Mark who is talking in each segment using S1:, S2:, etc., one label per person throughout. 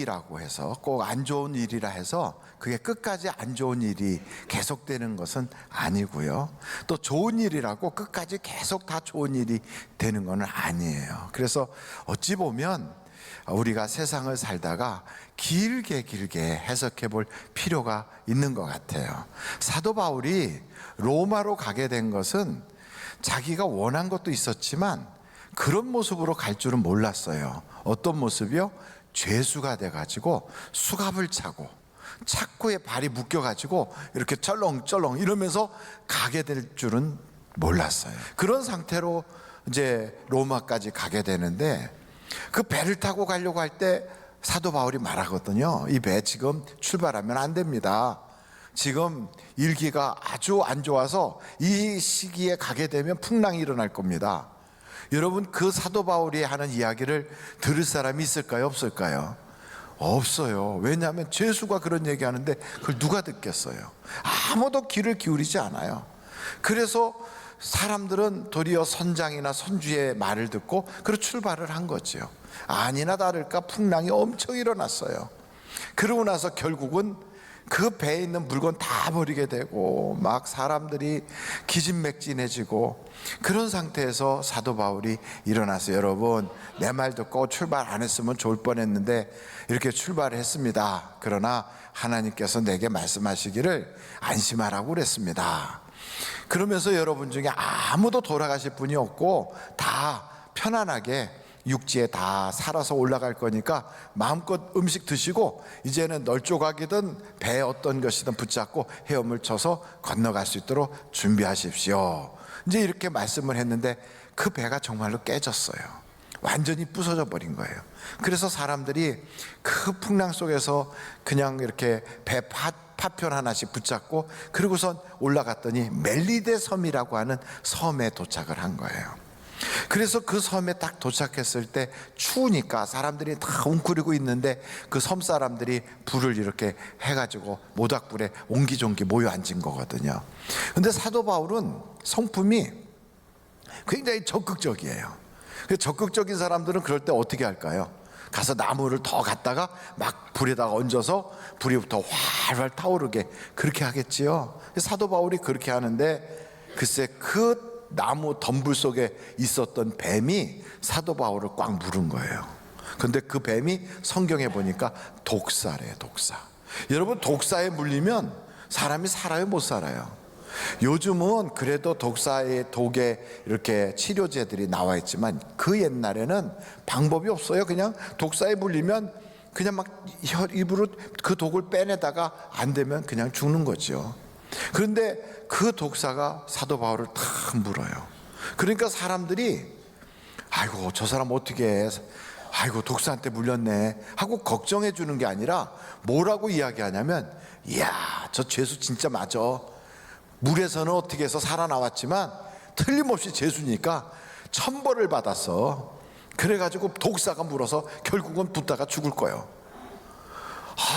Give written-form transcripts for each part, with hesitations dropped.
S1: 악이라고 해서 꼭 안 좋은 일이라 해서 그게 끝까지 안 좋은 일이 계속되는 것은 아니고요. 또 좋은 일이라고 끝까지 계속 다 좋은 일이 되는 건 아니에요. 그래서 어찌 보면 우리가 세상을 살다가 길게 해석해 볼 필요가 있는 것 같아요. 사도 바울이 로마로 가게 된 것은 자기가 원한 것도 있었지만 그런 모습으로 갈 줄은 몰랐어요. 어떤 모습이요? 죄수가 돼가지고 수갑을 차고 착고에 발이 묶여가지고 이렇게 쩔렁쩔렁 이러면서 가게 될 줄은 몰랐어요. 그런 상태로 이제 로마까지 가게 되는데 그 배를 타고 가려고 할 때 사도 바울이 말하거든요. 이 배 지금 출발하면 안 됩니다. 지금 일기가 아주 안 좋아서 이 시기에 가게 되면 풍랑이 일어날 겁니다. 여러분, 그 사도 바울이 하는 이야기를 들을 사람이 있을까요? 없을까요? 없어요. 왜냐하면 죄수가 그런 얘기하는데 그걸 누가 듣겠어요? 아무도 귀를 기울이지 않아요. 그래서 사람들은 도리어 선장이나 선주의 말을 듣고 그렇게 출발을 한 거죠. 아니나 다를까 풍랑이 엄청 일어났어요. 그러고 나서 결국은 그 배에 있는 물건 다 버리게 되고 막 사람들이 기진맥진해지고 그런 상태에서 사도 바울이 일어나서 여러분, 내 말 듣고 출발 안 했으면 좋을 뻔했는데 이렇게 출발을 했습니다. 그러나 하나님께서 내게 말씀하시기를 안심하라고 그랬습니다. 그러면서 여러분 중에 아무도 돌아가실 분이 없고 다 편안하게 육지에 다 살아서 올라갈 거니까 마음껏 음식 드시고 이제는 널조각이든 배에 어떤 것이든 붙잡고 헤엄을 쳐서 건너갈 수 있도록 준비하십시오. 이제 이렇게 말씀을 했는데 그 배가 정말로 깨졌어요. 완전히 부서져 버린 거예요. 그래서 사람들이 그 풍랑 속에서 그냥 이렇게 배 파편 하나씩 붙잡고 그러고선 올라갔더니 멜리데 섬이라고 하는 섬에 도착을 한 거예요. 그래서 그 섬에 딱 도착했을 때 추우니까 사람들이 다 웅크리고 있는데 그 섬 사람들이 불을 이렇게 해가지고 모닥불에 옹기종기 모여 앉은 거거든요. 근데 사도 바울은 성품이 굉장히 적극적이에요. 적극적인 사람들은 그럴 때 어떻게 할까요? 가서 나무를 더 갖다가 막 불에다가 얹어서 불이 더 활활 타오르게 그렇게 하겠지요. 사도 바울이 그렇게 하는데 글쎄 그 나무 덤불 속에 있었던 뱀이 사도 바울을 꽉 물은 거예요. 근데 그 뱀이 성경에 보니까 독사래요. 독사. 여러분, 독사에 물리면 사람이 살아요, 못 살아요? 요즘은 그래도 독사의 독에 이렇게 치료제들이 나와 있지만 그 옛날에는 방법이 없어요. 그냥 독사에 물리면 그냥 막 입으로 그 독을 빼내다가 안 되면 그냥 죽는 거죠. 그런데 그 독사가 사도 바울을 탁 물어요. 그러니까 사람들이 아이고 저 사람 어떻게 해? 아이고 독사한테 물렸네 하고 걱정해 주는 게 아니라 뭐라고 이야기하냐면, 이야 저 죄수 진짜 맞아. 물에서는 어떻게 해서 살아나왔지만 틀림없이 죄수니까 천벌을 받았어. 그래가지고 독사가 물어서 결국은 붙다가 죽을 거예요.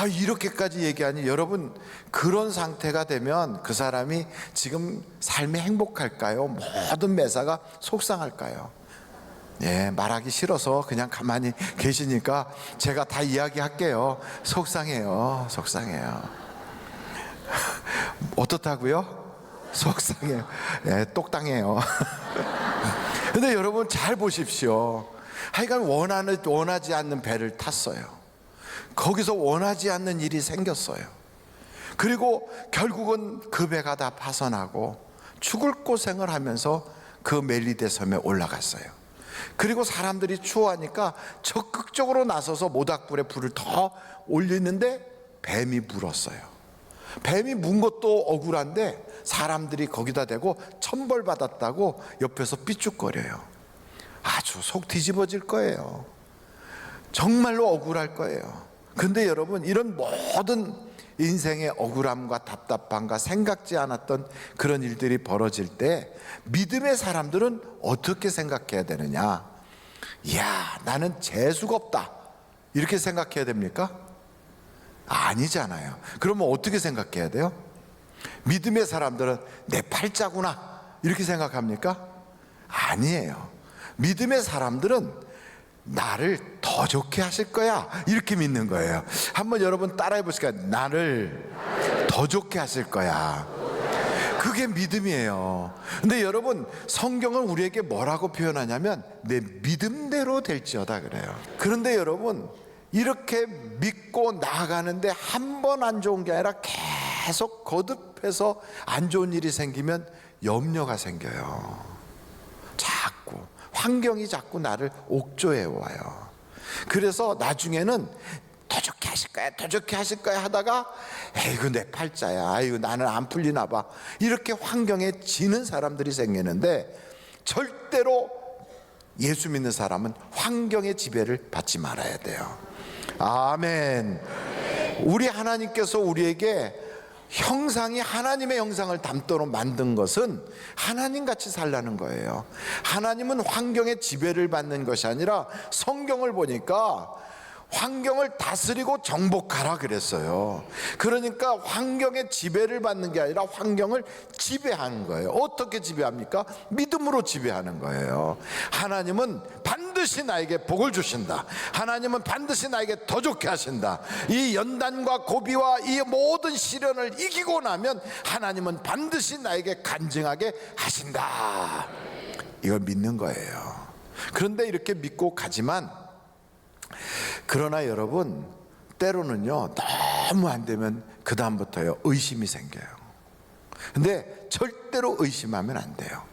S1: 이렇게까지 얘기하니 여러분, 그런 상태가 되면 그 사람이 지금 삶이 행복할까요? 모든 매사가 속상할까요? 예, 말하기 싫어서 그냥 가만히 계시니까 제가 다 이야기할게요. 속상해요. 어떻다고요? 속상해요. 예, 똑당해요. 근데 여러분 잘 보십시오. 하여간 원하지 않는 배를 탔어요. 거기서 원하지 않는 일이 생겼어요. 그리고 결국은 그 배가 다 파손하고 죽을 고생을 하면서 그 멜리데 섬에 올라갔어요. 그리고 사람들이 추워하니까 적극적으로 나서서 모닥불에 불을 더 올리는데 뱀이 물었어요. 뱀이 문 것도 억울한데 사람들이 거기다 대고 천벌받았다고 옆에서 삐죽거려요. 아주 속 뒤집어질 거예요. 정말로 억울할 거예요. 근데 여러분, 이런 모든 인생의 억울함과 답답함과 생각지 않았던 그런 일들이 벌어질 때 믿음의 사람들은 어떻게 생각해야 되느냐? 이야, 나는 재수가 없다, 이렇게 생각해야 됩니까? 아니잖아요. 그러면 어떻게 생각해야 돼요? 믿음의 사람들은 내 팔자구나, 이렇게 생각합니까? 아니에요. 믿음의 사람들은 나를 더 좋게 하실 거야, 이렇게 믿는 거예요. 한번 여러분 따라해 보실까요? 나를 더 좋게 하실 거야. 그게 믿음이에요. 근데 여러분, 성경은 우리에게 뭐라고 표현하냐면 내 믿음대로 될지어다 그래요. 그런데 여러분, 이렇게 믿고 나아가는데 한 번 안 좋은 게 아니라 계속 거듭해서 안 좋은 일이 생기면 염려가 생겨요. 자꾸 환경이 자꾸 나를 옥조해 와요. 그래서 나중에는 더 좋게 하실 거야, 더 좋게 하실 거야 하다가 에이구 내 팔자야, 아이고 나는 안 풀리나 봐, 이렇게 환경에 지는 사람들이 생기는데, 절대로 예수 믿는 사람은 환경의 지배를 받지 말아야 돼요. 아멘. 우리 하나님께서 우리에게 형상이 하나님의 형상을 닮도록 만든 것은 하나님같이 살라는 거예요. 하나님은 환경의 지배를 받는 것이 아니라 성경을 보니까 환경을 다스리고 정복하라 그랬어요. 그러니까 환경의 지배를 받는 게 아니라 환경을 지배하는 거예요. 어떻게 지배합니까? 믿음으로 지배하는 거예요. 하나님은 반드시 나에게 복을 주신다. 하나님은 반드시 나에게 더 좋게 하신다. 이 연단과 고비와 이 모든 시련을 이기고 나면 하나님은 반드시 나에게 간증하게 하신다. 이걸 믿는 거예요. 그런데 이렇게 믿고 가지만, 그러나 여러분, 때로는요 너무 안 되면 그 다음부터요 의심이 생겨요. 근데 절대로 의심하면 안 돼요.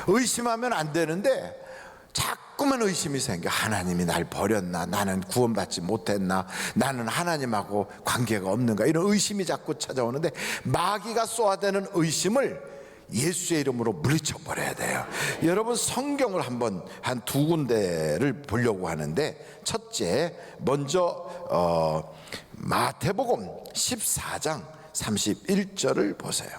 S1: 의심하면 안 되는데 자꾸만 의심이 생겨. 하나님이 날 버렸나? 나는 구원받지 못했나? 나는 하나님하고 관계가 없는가? 이런 의심이 자꾸 찾아오는데, 마귀가 쏘아대는 의심을 예수의 이름으로 물리쳐 버려야 돼요. 여러분, 성경을 한번 한 두 군데를 보려고 하는데, 첫째, 먼저 마태복음 14장 31절을 보세요.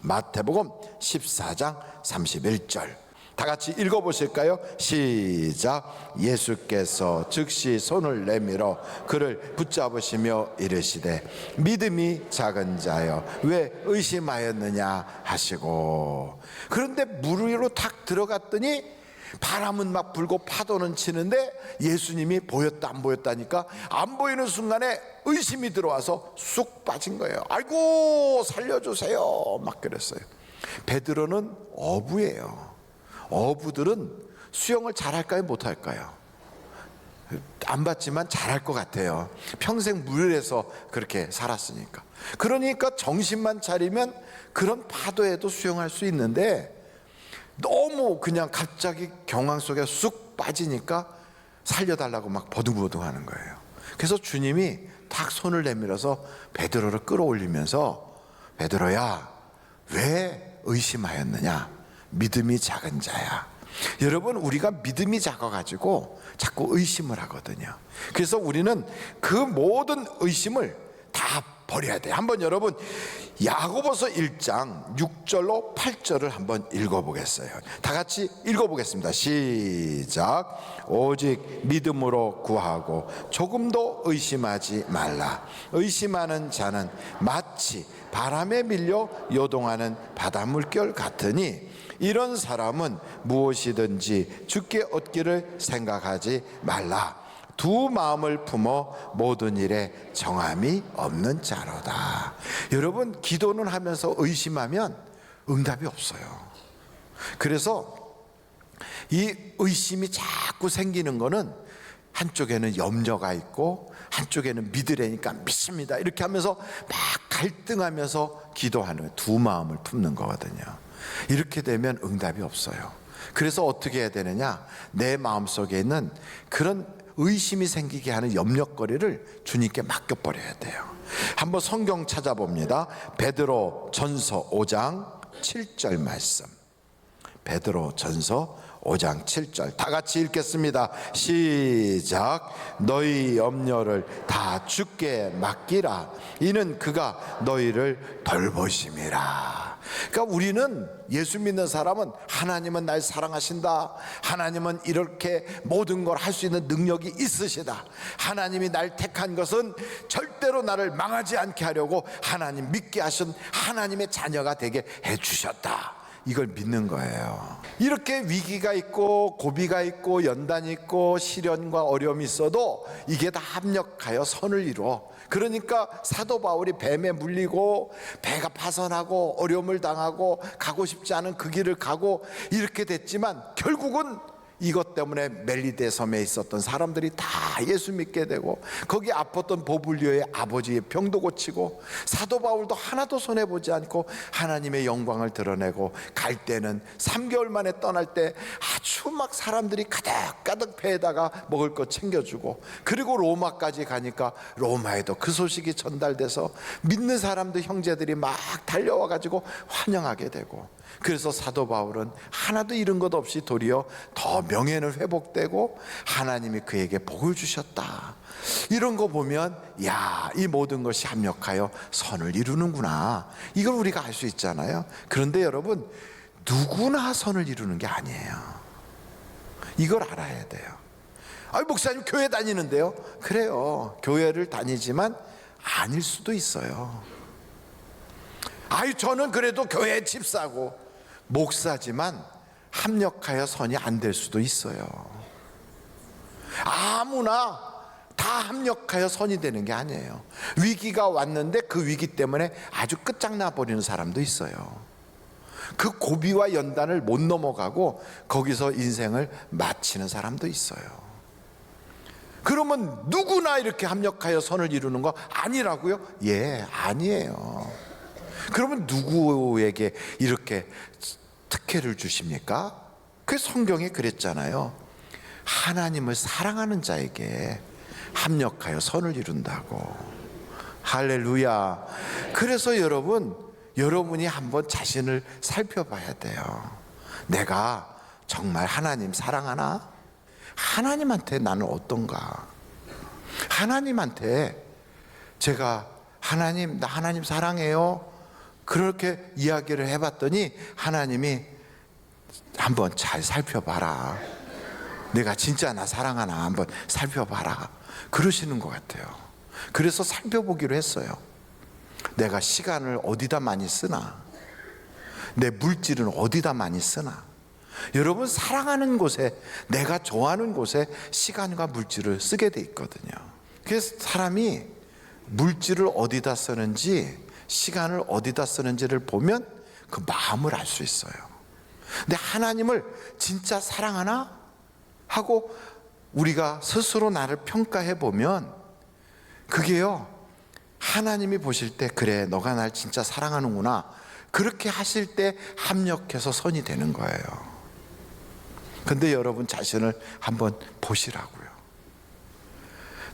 S1: 마태복음 14장 31절 다 같이 읽어보실까요? 시작. 예수께서 즉시 손을 내밀어 그를 붙잡으시며 이르시되 믿음이 작은 자여 왜 의심하였느냐 하시고. 그런데 물 위로 탁 들어갔더니 바람은 막 불고 파도는 치는데 예수님이 보였다 안 보였다니까, 안 보이는 순간에 의심이 들어와서 쑥 빠진 거예요. 아이고 살려주세요 막 그랬어요. 베드로는 어부예요. 어부들은 수영을 잘할까요 못할까요? 안 봤지만 잘할 것 같아요. 평생 물에서 그렇게 살았으니까. 그러니까 정신만 차리면 그런 파도에도 수영할 수 있는데, 너무 그냥 갑자기 경황 속에 쑥 빠지니까 살려달라고 막 버둥버둥 하는 거예요. 그래서 주님이 탁 손을 내밀어서 베드로를 끌어올리면서, 베드로야 왜 의심하였느냐? 믿음이 작은 자야. 여러분, 우리가 믿음이 작아가지고 자꾸 의심을 하거든요. 그래서 우리는 그 모든 의심을 다 버려야 돼요. 한번 여러분 야고보서 1장 6절로 8절을 한번 읽어보겠어요. 다 같이 읽어보겠습니다. 시작. 오직 믿음으로 구하고 조금도 의심하지 말라. 의심하는 자는 마치 바람에 밀려 요동하는 바닷물결 같으니 이런 사람은 무엇이든지 주께 얻기를 생각하지 말라. 두 마음을 품어 모든 일에 정함이 없는 자로다. 여러분, 기도는 하면서 의심하면 응답이 없어요. 그래서 이 의심이 자꾸 생기는 거는 한쪽에는 염려가 있고 한쪽에는 믿으려니까 믿습니다 이렇게 하면서 막 갈등하면서 기도하는 거예요. 두 마음을 품는 거거든요. 이렇게 되면 응답이 없어요. 그래서 어떻게 해야 되느냐? 내 마음속에 있는 그런 의심이 생기게 하는 염려거리를 주님께 맡겨버려야 돼요. 한번 성경 찾아봅니다. 베드로 전서 5장 7절 말씀. 베드로 전서 5장 7절 다 같이 읽겠습니다. 시작. 너희 염려를 다 주께 맡기라. 이는 그가 너희를 돌보심이라. 그러니까 우리는, 예수 믿는 사람은 하나님은 날 사랑하신다, 하나님은 이렇게 모든 걸 할 수 있는 능력이 있으시다, 하나님이 날 택한 것은 절대로 나를 망하지 않게 하려고 하나님 믿게 하신 하나님의 자녀가 되게 해주셨다, 이걸 믿는 거예요. 이렇게 위기가 있고 고비가 있고 연단이 있고 시련과 어려움이 있어도 이게 다 합력하여 선을 이루어. 그러니까 사도 바울이 뱀에 물리고 배가 파선하고 어려움을 당하고 가고 싶지 않은 그 길을 가고 이렇게 됐지만 결국은 이것 때문에 멜리데 섬에 있었던 사람들이 다 예수 믿게 되고, 거기 아팠던 보블리오의 아버지의 병도 고치고, 사도 바울도 하나도 손해보지 않고 하나님의 영광을 드러내고, 갈 때는 3개월 만에 떠날 때 아주 막 사람들이 가득가득 배에다가 먹을 것 챙겨주고, 그리고 로마까지 가니까 로마에도 그 소식이 전달돼서 믿는 사람들 형제들이 막 달려와 가지고 환영하게 되고, 그래서 사도 바울은 하나도 잃은 것 없이 도리어 더 명예는 회복되고 하나님이 그에게 복을 주셨다. 이런 거 보면 야, 이 모든 것이 합력하여 선을 이루는구나, 이걸 우리가 알 수 있잖아요. 그런데 여러분, 누구나 선을 이루는 게 아니에요. 이걸 알아야 돼요. 아니, 목사님 교회 다니는데요? 그래요, 교회를 다니지만 아닐 수도 있어요. 아유, 저는 그래도 교회 집사고 목사지만 합력하여 선이 안 될 수도 있어요. 아무나 다 합력하여 선이 되는 게 아니에요. 위기가 왔는데 그 위기 때문에 아주 끝장나 버리는 사람도 있어요. 그 고비와 연단을 못 넘어가고 거기서 인생을 마치는 사람도 있어요. 그러면 누구나 이렇게 합력하여 선을 이루는 거 아니라고요? 예, 아니에요. 그러면 누구에게 이렇게 특혜를 주십니까? 그 성경에 그랬잖아요. 하나님을 사랑하는 자에게 합력하여 선을 이룬다고. 할렐루야. 그래서 여러분이 한번 자신을 살펴봐야 돼요. 내가 정말 하나님 사랑하나? 하나님한테 나는 어떤가? 하나님한테 제가 하나님, 나 하나님 사랑해요, 그렇게 이야기를 해봤더니 하나님이 한번 잘 살펴봐라, 내가 진짜 나 사랑하나 한번 살펴봐라, 그러시는 것 같아요. 그래서 살펴보기로 했어요. 내가 시간을 어디다 많이 쓰나, 내 물질은 어디다 많이 쓰나. 여러분, 사랑하는 곳에, 내가 좋아하는 곳에 시간과 물질을 쓰게 돼 있거든요. 그래서 사람이 물질을 어디다 쓰는지, 시간을 어디다 쓰는지를 보면 그 마음을 알 수 있어요. 근데 하나님을 진짜 사랑하나 하고 우리가 스스로 나를 평가해 보면 그게요, 하나님이 보실 때 그래, 너가 날 진짜 사랑하는구나, 그렇게 하실 때 합력해서 선이 되는 거예요. 근데 여러분 자신을 한번 보시라고요.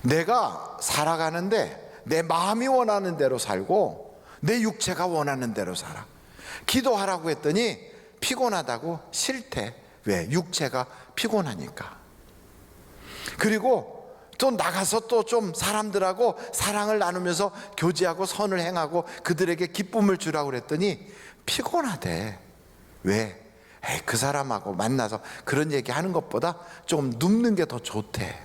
S1: 내가 살아가는데 내 마음이 원하는 대로 살고 내 육체가 원하는 대로 살아. 기도하라고 했더니 피곤하다고 싫대. 왜? 육체가 피곤하니까. 그리고 또 나가서 또 좀 사람들하고 사랑을 나누면서 교제하고 선을 행하고 그들에게 기쁨을 주라고 그랬더니 피곤하대. 왜? 에이, 그 사람하고 만나서 그런 얘기 하는 것보다 좀 눕는 게 더 좋대.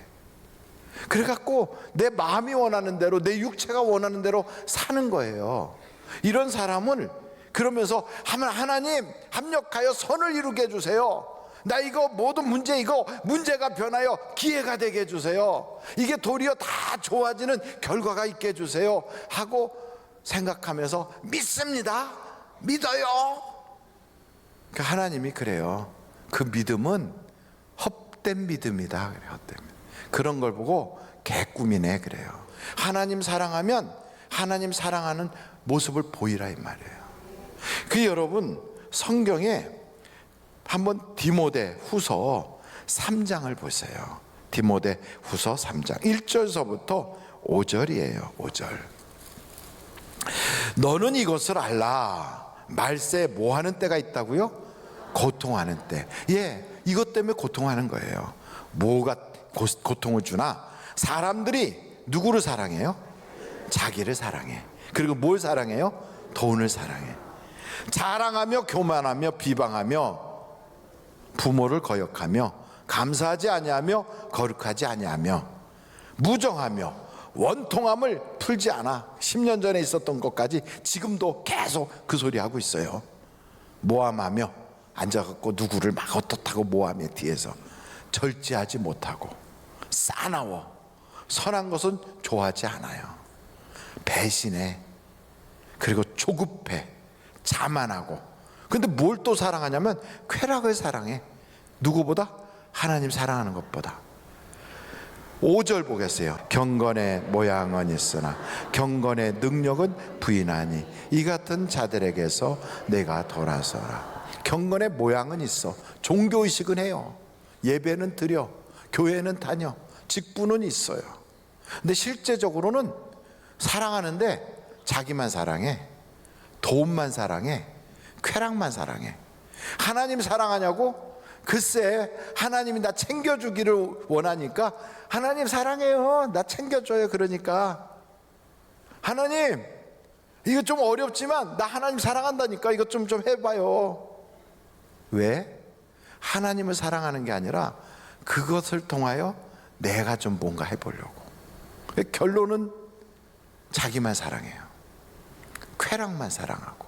S1: 그래갖고 내 마음이 원하는 대로, 내 육체가 원하는 대로 사는 거예요. 이런 사람을 그러면서 하나님 합력하여 선을 이루게 해주세요. 나 이거 모든 문제가 변하여 기회가 되게 해주세요. 이게 도리어 다 좋아지는 결과가 있게 해주세요 하고 생각하면서 믿습니다, 믿어요. 그 하나님이 그래요. 그 믿음은 헛된 믿음이다. 그래, 헛된 믿음. 그런 걸 보고 개꿈이네 그래요. 하나님 사랑하면 하나님 사랑하는 모습을 보이라 이 말이에요. 그 여러분, 성경에 한번 디모데 후서 3장을 보세요. 디모데 후서 3장 1절서부터 5절이에요 5절. 너는 이것을 알라. 말세에 뭐 하는 때가 있다고요? 고통하는 때. 예, 이것 때문에 고통하는 거예요. 뭐가 고통을 주나? 사람들이 누구를 사랑해요? 자기를 사랑해. 그리고 뭘 사랑해요? 돈을 사랑해. 자랑하며 교만하며 비방하며 부모를 거역하며 감사하지 아니하며 거룩하지 아니하며 무정하며 원통함을 풀지 않아. 10년 전에 있었던 것까지 지금도 계속 그 소리 하고 있어요. 모함하며 앉아갖고 누구를 막 어떻다고 모함해 뒤에서 절제하지 못하고 싸나워 선한 것은 좋아하지 않아요. 배신해. 그리고 조급해. 자만하고. 근데 뭘 또 사랑하냐면 쾌락을 사랑해. 누구보다? 하나님 사랑하는 것보다. 5절 보겠어요. 경건의 모양은 있으나 경건의 능력은 부인하니 이 같은 자들에게서 내가 돌아서라. 경건의 모양은 있어. 종교의식은 해요. 예배는 드려. 교회는 다녀. 직분은 있어요. 근데 실제적으로는 사랑하는데 자기만 사랑해. 돈만 사랑해. 쾌락만 사랑해. 하나님 사랑하냐고? 글쎄, 하나님이 나 챙겨주기를 원하니까 하나님 사랑해요. 나 챙겨줘요. 그러니까 하나님 이거 좀 어렵지만 나 하나님 사랑한다니까 이것 좀 해봐요. 왜? 하나님을 사랑하는 게 아니라 그것을 통하여 내가 좀 뭔가 해보려고. 결론은 자기만 사랑해요. 쾌락만 사랑하고.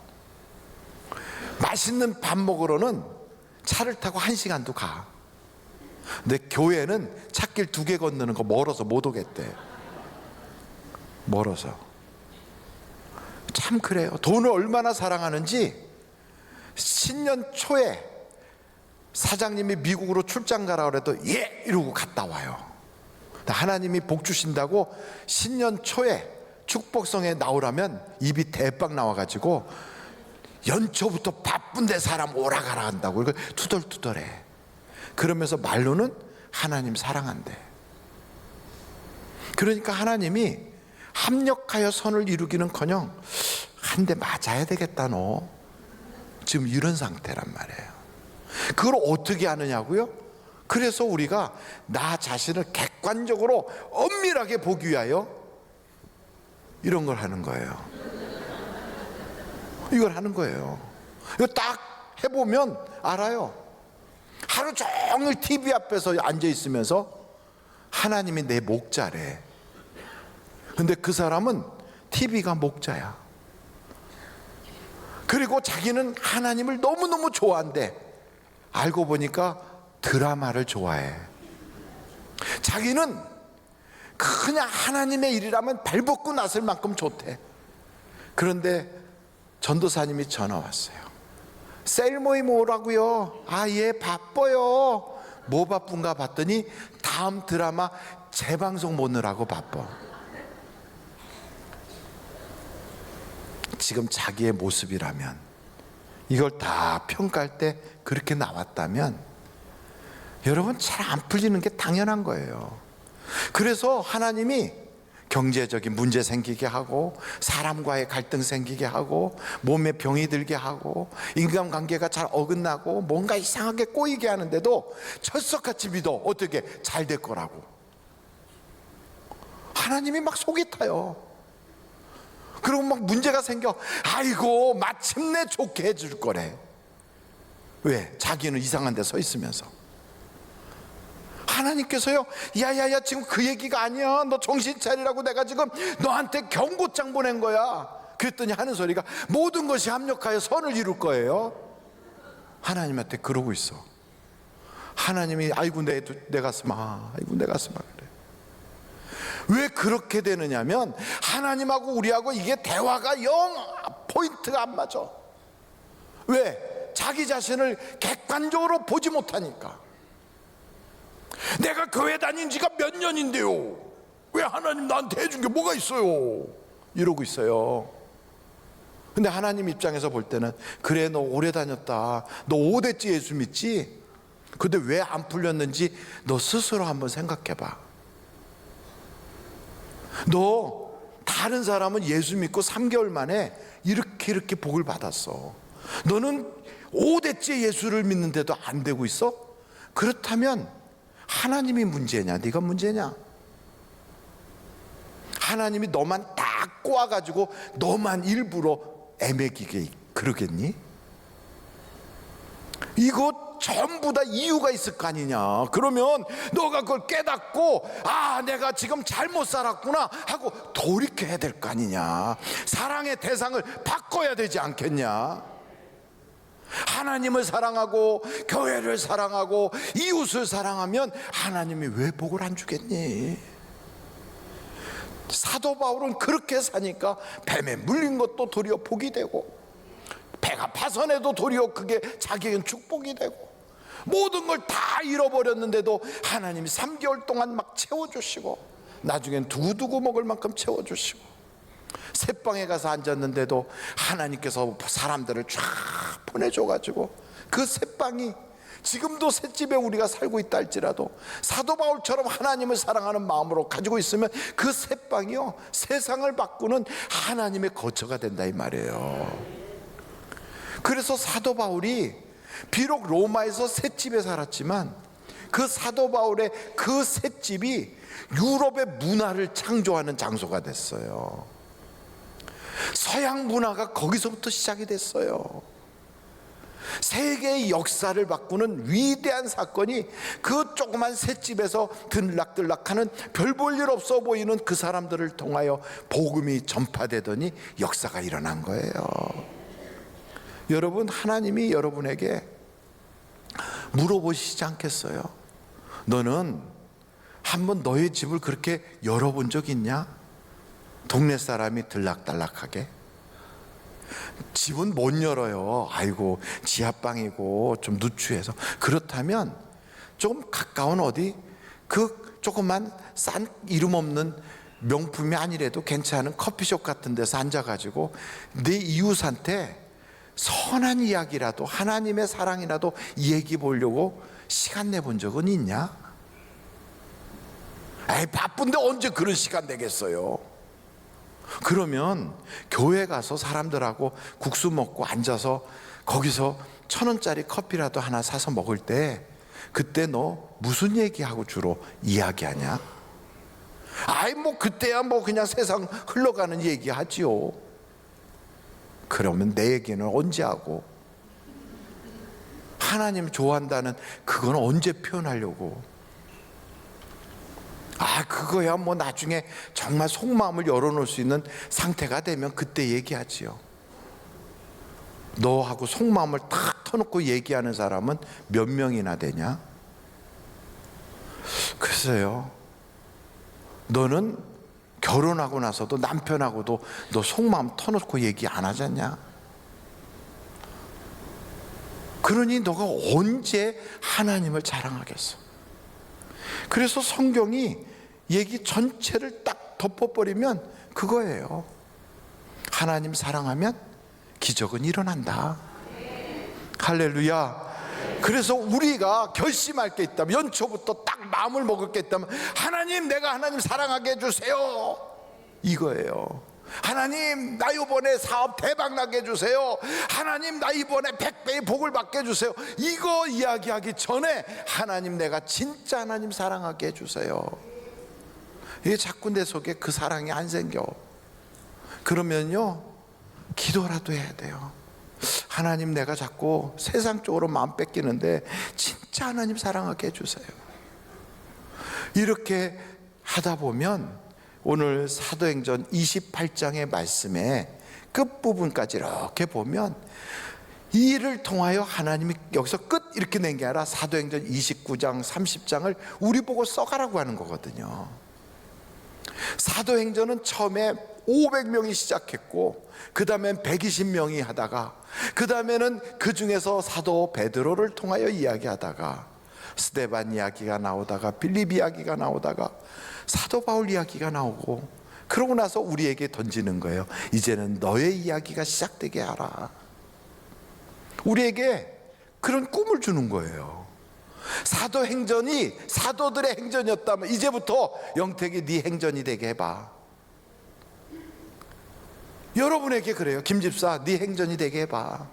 S1: 맛있는 밥 먹으러는 차를 타고 1시간도 가. 근데 교회는 찻길 2개 건너는 거 멀어서 못 오겠대. 멀어서. 참 그래요. 돈을 얼마나 사랑하는지 신년 초에 사장님이 미국으로 출장 가라 그래도 예! 이러고 갔다 와요. 하나님이 복 주신다고 신년 초에 축복성에 나오라면 입이 대빵 나와가지고 연초부터 바쁜데 사람 오라가라 한다고 이거 투덜투덜해. 그러면서 말로는 하나님 사랑한대. 그러니까 하나님이 합력하여 선을 이루기는커녕 한 대 맞아야 되겠다 너. 지금 이런 상태란 말이에요. 그걸 어떻게 하느냐고요? 그래서 우리가 나 자신을 객관적으로 엄밀하게 보기 위하여 이런 걸 하는 거예요. 이걸 하는 거예요. 이거 딱 해보면 알아요. 하루 종일 TV 앞에서 앉아 있으면서 하나님이 내 목자래. 근데 그 사람은 TV가 목자야. 그리고 자기는 하나님을 너무너무 좋아한대. 알고 보니까 드라마를 좋아해. 자기는 그냥 하나님의 일이라면 발벗고 나설 만큼 좋대. 그런데 전도사님이 전화 왔어요. 셀 모임 오라고요. 아, 예, 바빠요. 뭐 바쁜가 봤더니 다음 드라마 재방송 보느라고 바빠. 지금 자기의 모습이라면, 이걸 다 평가할 때 그렇게 나왔다면 여러분 잘 안 풀리는 게 당연한 거예요. 그래서 하나님이 경제적인 문제 생기게 하고, 사람과의 갈등 생기게 하고, 몸에 병이 들게 하고, 인간관계가 잘 어긋나고, 뭔가 이상하게 꼬이게 하는데도 철석같이 믿어. 어떻게? 잘 될 거라고. 하나님이 막 속이 타요. 그리고 막 문제가 생겨. 아이고, 마침내 좋게 해줄 거래. 왜? 자기는 이상한 데 서 있으면서. 하나님께서요, 야야야, 지금 그 얘기가 아니야. 너 정신 차리라고 내가 지금 너한테 경고장 보낸 거야. 그랬더니 하는 소리가 모든 것이 합력하여 선을 이룰 거예요. 하나님한테 그러고 있어. 하나님이 아이고 내 가슴아, 아이고 내 가슴아. 그래. 왜 그렇게 되느냐면 하나님하고 우리하고 이게 대화가 영 포인트가 안 맞아. 왜? 자기 자신을 객관적으로 보지 못하니까. 내가 교회 다닌 지가 몇 년인데요, 왜 하나님 나한테 해준 게 뭐가 있어요? 이러고 있어요. 근데 하나님 입장에서 볼 때는, 그래 너 오래 다녔다, 너 5대째 예수 믿지? 근데 왜 안 풀렸는지 너 스스로 한번 생각해 봐. 너 다른 사람은 예수 믿고 3개월 만에 이렇게 복을 받았어. 너는 5대째 예수를 믿는데도 안 되고 있어? 그렇다면 하나님이 문제냐, 네가 문제냐? 하나님이 너만 딱 꼬아가지고 너만 일부러 애매기게 그러겠니? 이거 전부 다 이유가 있을 거 아니냐. 그러면 너가 그걸 깨닫고, 아, 내가 지금 잘못 살았구나 하고 돌이켜야 될 거 아니냐. 사랑의 대상을 바꿔야 되지 않겠냐. 하나님을 사랑하고 교회를 사랑하고 이웃을 사랑하면 하나님이 왜 복을 안 주겠니? 사도 바울은 그렇게 사니까 뱀에 물린 것도 도리어 복이 되고, 배가 파선해도 도리어 그게 자기에겐 축복이 되고, 모든 걸 다 잃어버렸는데도 하나님이 3개월 동안 막 채워주시고, 나중엔 두고두고 먹을 만큼 채워주시고, 새방에 가서 앉았는데도 하나님께서 사람들을 쫙 보내줘가지고 그 새방이 지금도 셋집에 우리가 살고 있다 할지라도 사도 바울처럼 하나님을 사랑하는 마음으로 가지고 있으면 그 새방이요, 세상을 바꾸는 하나님의 거처가 된다 이 말이에요. 그래서 사도 바울이 비록 로마에서 셋집에 살았지만 그 사도 바울의 그 셋집이 유럽의 문화를 창조하는 장소가 됐어요. 서양 문화가 거기서부터 시작이 됐어요. 세계의 역사를 바꾸는 위대한 사건이 그 조그만 셋집에서 들락들락하는 별 볼 일 없어 보이는 그 사람들을 통하여 복음이 전파되더니 역사가 일어난 거예요. 여러분, 하나님이 여러분에게 물어보시지 않겠어요? 너는 한번 너의 집을 그렇게 열어본 적 있냐? 동네 사람이 들락달락하게. 집은 못 열어요. 아이고, 지하방이고 좀 누추해서. 그렇다면 조금 가까운 어디 그 조그만 싼 이름 없는 명품이 아니래도 괜찮은 커피숍 같은 데서 앉아가지고 내 이웃한테 선한 이야기라도, 하나님의 사랑이라도 얘기 보려고 시간 내본 적은 있냐? 에이, 바쁜데 언제 그런 시간 내겠어요? 그러면 교회 가서 사람들하고 국수 먹고 앉아서 거기서 1,000원짜리 커피라도 하나 사서 먹을 때 그때 너 무슨 얘기하고 주로 이야기하냐? 아이, 뭐 그때야 뭐 그냥 세상 흘러가는 얘기 하지요. 그러면 내 얘기는 언제 하고, 하나님 좋아한다는 그건 언제 표현하려고? 아, 그거야 뭐 나중에 정말 속마음을 열어놓을 수 있는 상태가 되면 그때 얘기하지요. 너하고 속마음을 탁 터놓고 얘기하는 사람은 몇 명이나 되냐? 글쎄요, 너는 결혼하고 나서도 남편하고도 너 속마음 터놓고 얘기 안 하잖냐? 그러니 너가 언제 하나님을 자랑하겠어? 그래서 성경이 얘기 전체를 딱 덮어버리면 그거예요. 하나님 사랑하면 기적은 일어난다. 할렐루야. 그래서 우리가 결심할 게 있다면, 연초부터 딱 마음을 먹을 게 있다면, 하나님, 내가 하나님 사랑하게 해주세요, 이거예요. 하나님, 나 이번에 사업 대박 나게 해주세요. 하나님, 나 이번에 100배의 복을 받게 해주세요. 이거 이야기하기 전에 하나님, 내가 진짜 하나님 사랑하게 해주세요. 이게 자꾸 내 속에 그 사랑이 안 생겨. 그러면요, 기도라도 해야 돼요. 하나님, 내가 자꾸 세상 쪽으로 마음 뺏기는데 진짜 하나님 사랑하게 해주세요. 이렇게 하다 보면 오늘 사도행전 28장의 말씀의 끝부분까지 이렇게 보면 이 일을 통하여 하나님이 여기서 끝 이렇게 낸 게 아니라 사도행전 29장 30장을 우리 보고 써가라고 하는 거거든요. 사도행전은 처음에 500명이 시작했고, 그 다음엔 120명이 하다가, 그 다음에는 그 중에서 사도 베드로를 통하여 이야기하다가 스데반 이야기가 나오다가 빌립 이야기가 나오다가 사도 바울 이야기가 나오고, 그러고 나서 우리에게 던지는 거예요. 이제는 너의 이야기가 시작되게 하라. 우리에게 그런 꿈을 주는 거예요. 사도행전이 사도들의 행전이었다면 이제부터 영택이 네 행전이 되게 해봐. 여러분에게 그래요. 김집사, 네 행전이 되게 해봐.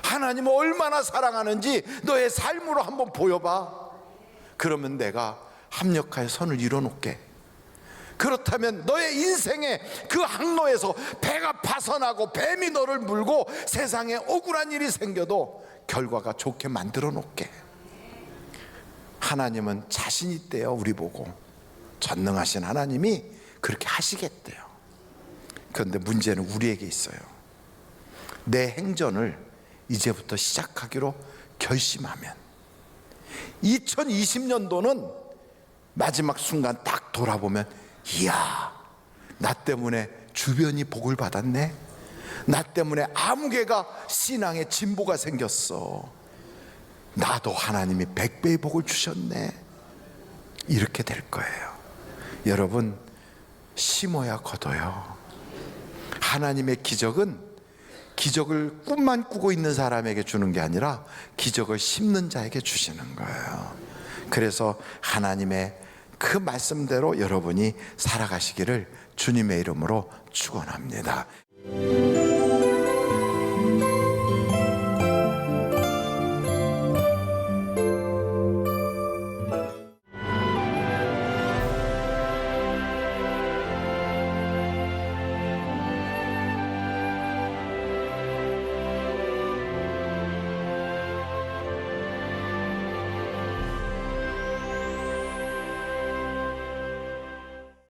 S1: 하나님을 얼마나 사랑하는지 너의 삶으로 한번 보여봐. 그러면 내가 합력하여 선을 이뤄놓게. 그렇다면 너의 인생의 그 항로에서 배가 파선하고 뱀이 너를 물고 세상에 억울한 일이 생겨도 결과가 좋게 만들어 놓게. 하나님은 자신 있대요. 우리 보고 전능하신 하나님이 그렇게 하시겠대요. 그런데 문제는 우리에게 있어요. 내 행전을 이제부터 시작하기로 결심하면 2020년도는 마지막 순간 딱 돌아보면, 이야, 나 때문에 주변이 복을 받았네, 나 때문에 아무개가 신앙의 진보가 생겼어, 나도 하나님이 100배의 복을 주셨네, 이렇게 될 거예요. 여러분, 심어야 거둬요. 하나님의 기적은 기적을 꿈만 꾸고 있는 사람에게 주는 게 아니라 기적을 심는 자에게 주시는 거예요. 그래서 하나님의 그 말씀대로 여러분이 살아가시기를 주님의 이름으로 축원합니다.